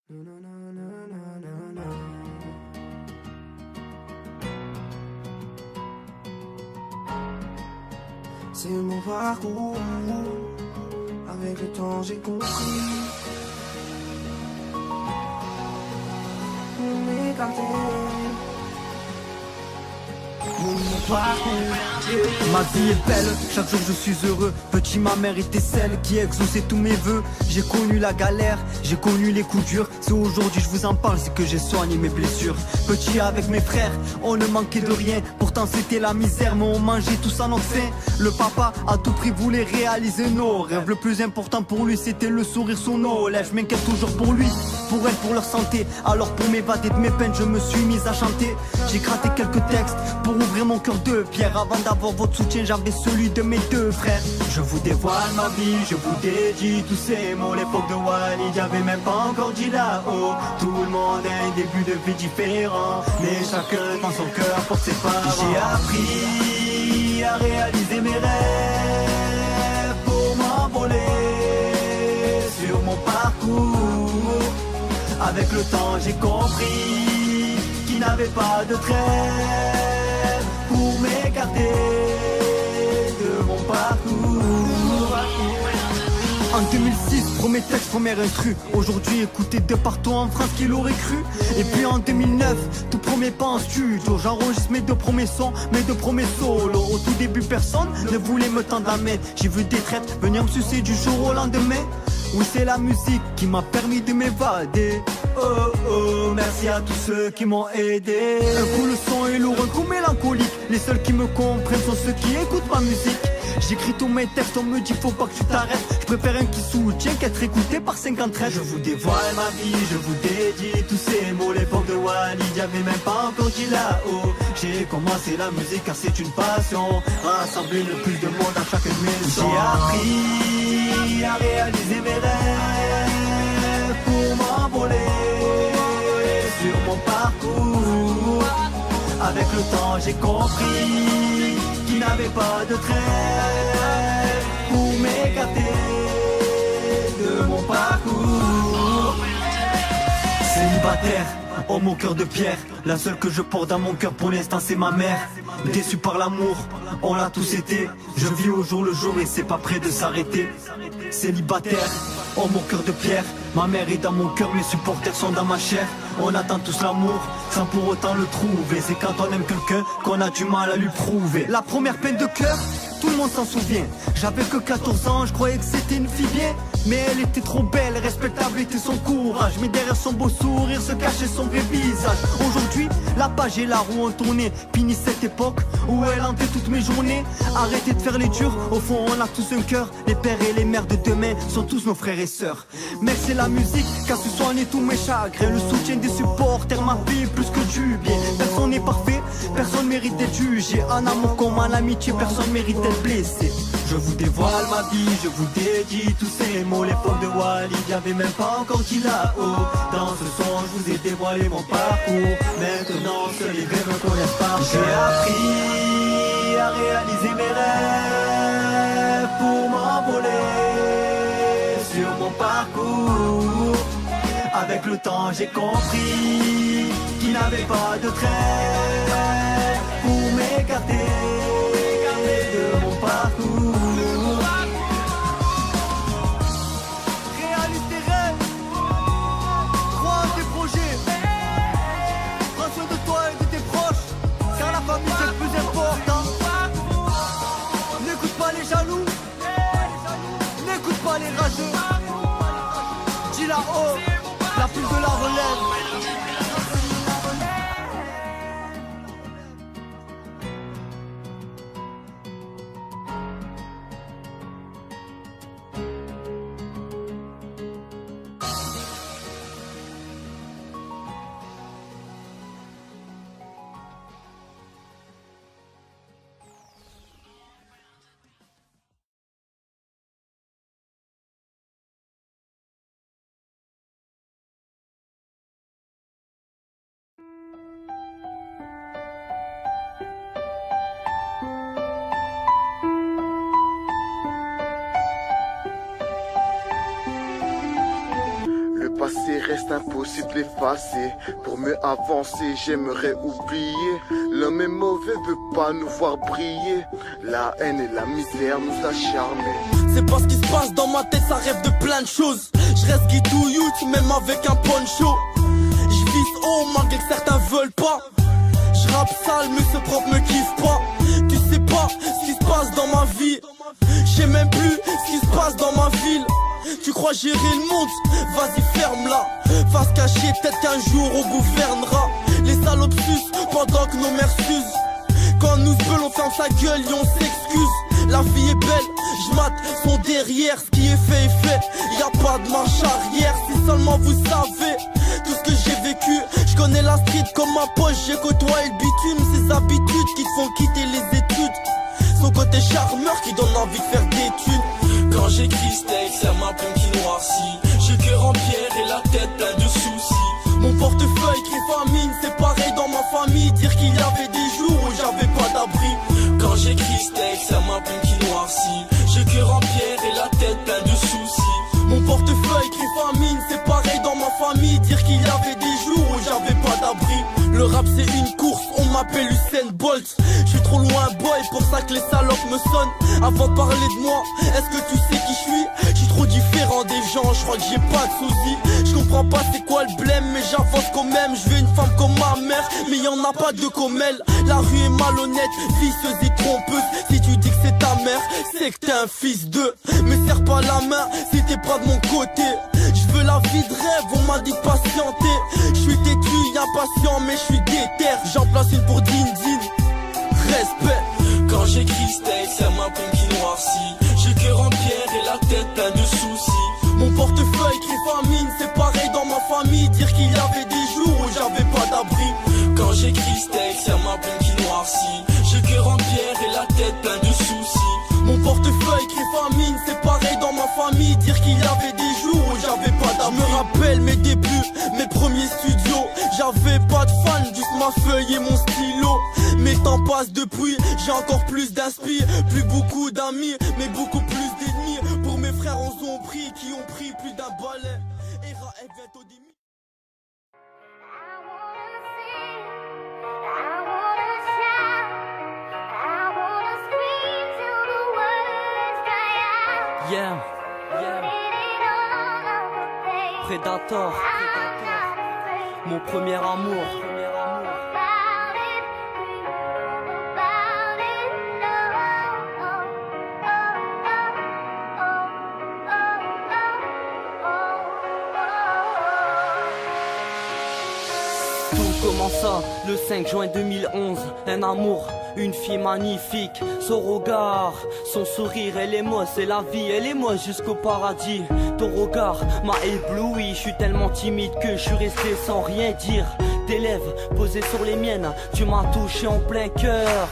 C'est mon parcours, avec le temps j'ai compris. On est gardé. Ma vie est belle, chaque jour je suis heureux. Petit, ma mère était celle qui exauçait tous mes vœux. J'ai connu la galère, j'ai connu les coups durs. Si aujourd'hui je vous en parle, c'est que j'ai soigné mes blessures. Petit, avec mes frères, on ne manquait de rien. Pourtant c'était la misère, mais on mangeait tous à notre faim. Le papa à tout prix voulait réaliser nos rêves. Le plus important pour lui c'était le sourire sur nos lèvres. Je m'inquiète toujours pour lui, pour elle, pour leur santé. Alors pour m'évader de mes peines, je me suis mise à chanter. J'ai gratté quelques textes pour ouvrir mon cœur de pierre. Avant d'avoir votre soutien, j'avais celui de mes deux frères. Je vous dévoile ma vie, je vous dédie tous ces mots. L'époque de Walid, j'avais même pas encore dit là-haut. Tout le monde a un début de vie différent, mais chacun dans son cœur porte ses parents. J'ai appris à réaliser mes rêves pour m'envoler sur mon parcours. Avec le temps j'ai compris qu'il n'avait pas de trêve pour m'écarter de mon parcours. En 2006, premier texte, première instru. Aujourd'hui, écouté de partout en France, qui l'aurait cru. Et puis en 2009, tout premier pas en studio. J'enregistre mes deux premiers sons, mes deux premiers solos. Au tout début, personne ne voulait me tendre la main. J'ai vu des traites venir me sucer du jour au lendemain. Oui, c'est la musique qui m'a permis de m'évader. Oh oh, merci à tous ceux qui m'ont aidé. Un coup le son est lourd, un coup mélancolique. Les seuls qui me comprennent sont ceux qui écoutent ma musique. J'écris tous mes textes, on me dit faut pas que tu t'arrêtes. Je préfère un qui soutient qu'être écouté par 53. Je vous dévoile ma vie, je vous dédie tous ces mots. L'époque de Walid, j'avais même pas encore dit là-haut. J'ai commencé la musique car c'est une passion. Rassembler le plus de monde à chaque maison. J'ai appris à réaliser mes rêves pour m'envoler sur mon parcours. Avec le temps j'ai compris qu'il n'avait pas de trêve pour m'écarter de mon parcours. Célibataire, homme au cœur de pierre. La seule que je porte dans mon cœur pour l'instant c'est ma mère. Déçu par l'amour, on l'a tous été. Je vis au jour le jour et c'est pas près de s'arrêter. Célibataire, homme au cœur de pierre. Ma mère est dans mon cœur, mes supporters sont dans ma chair. On attend tous l'amour, sans pour autant le trouver. C'est quand on aime quelqu'un qu'on a du mal à lui prouver. La première peine de cœur, tout le monde s'en souvient. J'avais que 14 ans, je croyais que c'était une fille bien. Mais elle était trop belle, respectable était son courage. Mais derrière son beau sourire se cachait son vrai visage. Aujourd'hui, la page et la roue ont tourné. Fini cette époque où elle hantait toutes mes journées. Arrêtez de faire les durs, au fond on a tous un cœur. Les pères et les mères de demain sont tous nos frères et sœurs. Mec, c'est la musique qui a su soigner tous mes chagrins. Le soutien des supporters m'a fait plus que du bien. Personne n'est parfait, personne mérite d'être jugé. En amour comme en amitié, personne mérite d'être blessé. Je vous dévoile ma vie, je vous dédie tous ces mots. L'époque de Walid, j'avais même pas encore dit là-haut. Dans ce son, je vous ai dévoilé mon parcours. Maintenant, seuls les vrais me connaissent pas. J'ai appris à réaliser mes rêves pour m'envoler sur mon parcours. Avec le temps, j'ai compris qu'il n'avait pas de trêve pour m'écarter de mon parcours. Réalise tes rêves, crois en tes projets. Prends soin de toi et de tes proches, car la famille c'est le plus important. N'écoute pas les jaloux, n'écoute pas les rageux. Dis là-haut, la plume de la relève. passé reste impossible de l'effacer. Pour mieux avancer, j'aimerais oublier. L'homme est mauvais, veut pas nous voir briller. La haine et la misère nous a charmés. C'est pas ce qui se passe dans ma tête, ça rêve de plein de choses. Je reste guidouilloute, même avec un poncho. Je vise haut malgré que certains veulent pas. Je rappe sale mais ce propre me kiffe pas. Tu sais pas ce qui se passe dans ma vie. Je sais même plus ce qui se passe dans ma ville. Tu crois gérer le monde? Vas-y ferme-la. Face cachée, peut-être qu'un jour on gouvernera. Les salopes sucent pendant que nos mères s'usent. Quand nous se veulent on ferme sa gueule et on s'excuse. La vie est belle, je mate son derrière. Ce qui est fait, y a pas de marche arrière. Si seulement vous savez tout ce que j'ai vécu. Je connais la street comme ma poche, j'ai côtoyé le bitume. Ces habitudes qui te font quitter les études. Son côté charmeur qui donne envie de faire des thunes. Quand j'écris ce texte, c'est ma plume qui noircit. J'ai le cœur en pierre et la tête plein de soucis. Mon portefeuille crie famine, c'est pareil dans ma famille. Dire qu'il y avait des jours où j'avais pas d'abri. Quand j'écris ce texte, c'est ma plume qui noircit. J'ai le cœur en pierre et la tête plein de soucis. Mon portefeuille crie famine, c'est pareil dans ma famille. Dire qu'il y avait des jours où j'avais pas d'abri. Le rap c'est une course, on m'appelle Usain Bolt. Je suis trop loin boy, pour ça que les salopes me sonnent. Avant de parler de moi, est-ce que tu sais qui je suis? Je suis trop différent des gens, je crois que j'ai pas de soucis. Je comprends pas c'est quoi le blême, mais j'avance quand même. Je veux une femme comme ma mère, mais y en a pas de comme elle. La rue est malhonnête, vicieuse et trompeuse. Si tu dis que c'est ta mère, c'est que t'es un fils de. Me serre pas la main si t'es pas de mon côté. Je veux la vie de rêve, on m'a dit de patienter. Je suis têtu, impatient, mais je suis déter. J'en place une pour Din Din. Respect. Quand j'écris ce texte, c'est ma plume qui noircit. J'ai le cœur en pierre et la tête plein de soucis. Mon portefeuille crie famine, c'est pareil dans ma famille. Dire qu'il y avait des jours où j'avais pas d'abri. Quand j'écris ce texte, c'est ma plume qui noircit. J'ai le cœur en pierre et la tête plein de soucis. Mon portefeuille crie famine, c'est pareil dans ma famille. Dire qu'il y avait des jours où j'avais pas d'abri. Je me rappelle mes débuts, mes premiers studios. J'avais pas de fan, juste ma feuille et mon stylo. Mais temps passe depuis, j'ai encore plus d'inspi. Plus beaucoup d'amis, mais beaucoup plus d'ennemis. Pour mes frères on ont pris, qui ont pris plus d'un balai. Et Raël vient au demi. Yeah, yeah. Predator, mon premier amour. Tout commença le 5 juin 2011. Un amour, une fille magnifique. Son regard, son sourire, elle est moi, c'est la vie. Elle est moi jusqu'au paradis. Ton regard m'a ébloui. Je suis tellement timide que je suis resté sans rien dire. Tes lèvres posées sur les miennes, tu m'as touché en plein cœur.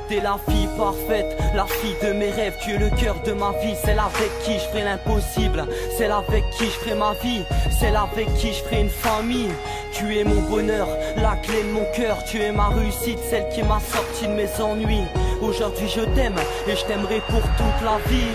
T'es la fille parfaite, la fille de mes rêves. Tu es le cœur de ma vie, celle avec qui je ferai l'impossible. Celle avec qui je ferai ma vie, celle avec qui je ferai une famille. Tu es mon bonheur, la clé de mon cœur. Tu es ma réussite, celle qui m'a sorti de mes ennuis. Aujourd'hui je t'aime et je t'aimerai pour toute la vie.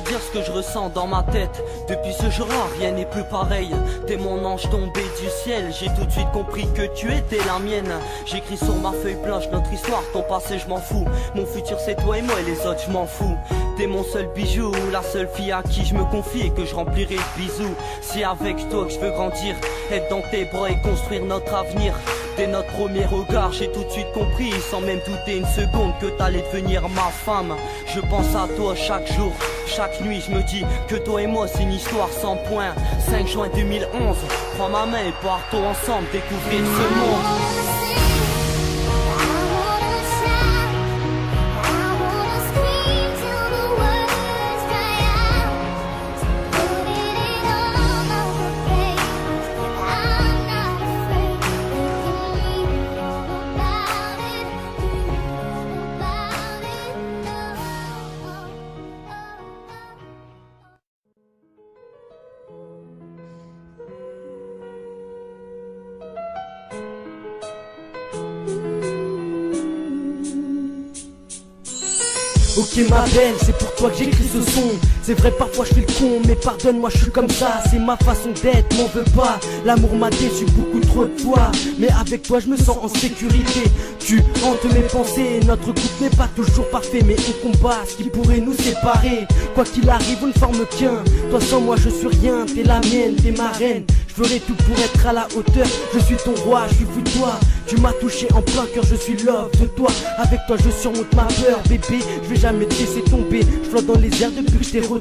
Dire ce que je ressens dans ma tête. Depuis ce jour-là, rien n'est plus pareil. T'es mon ange tombé du ciel. J'ai tout de suite compris que tu étais la mienne. J'écris sur ma feuille blanche notre histoire. Ton passé je m'en fous. Mon futur c'est toi et moi et les autres je m'en fous. T'es mon seul bijou, la seule fille à qui je me confie et que je remplirai de bisous. C'est avec toi que je veux grandir, être dans tes bras et construire notre avenir. Dès notre premier regard, j'ai tout de suite compris, sans même douter une seconde, que t'allais devenir ma femme. Je pense à toi chaque jour, chaque nuit, je me dis que toi et moi c'est une histoire sans point. 5 juin 2011, prends ma main et partons ensemble découvrir ce monde. Ok ma belle, c'est pour toi que j'écris ce son. C'est vrai parfois je fais le con, mais pardonne-moi je suis comme ça. C'est ma façon d'être, m'en veux pas. L'amour m'a déçu beaucoup trop de fois, mais avec toi je me sens en sécurité. Tu hantes mes pensées, notre couple n'est pas toujours parfait, mais on combat ce qui pourrait nous séparer. Quoi qu'il arrive on ne forme qu'un. Toi sans moi je suis rien, t'es la mienne, t'es ma reine. Je ferai tout pour être à la hauteur. Je suis ton roi, je suis fou de toi. Tu m'as touché en plein cœur, je suis love de toi. Avec toi je surmonte ma peur, bébé. Je vais jamais te laisser tomber. Je flotte dans les airs depuis que je t'ai retrouvé.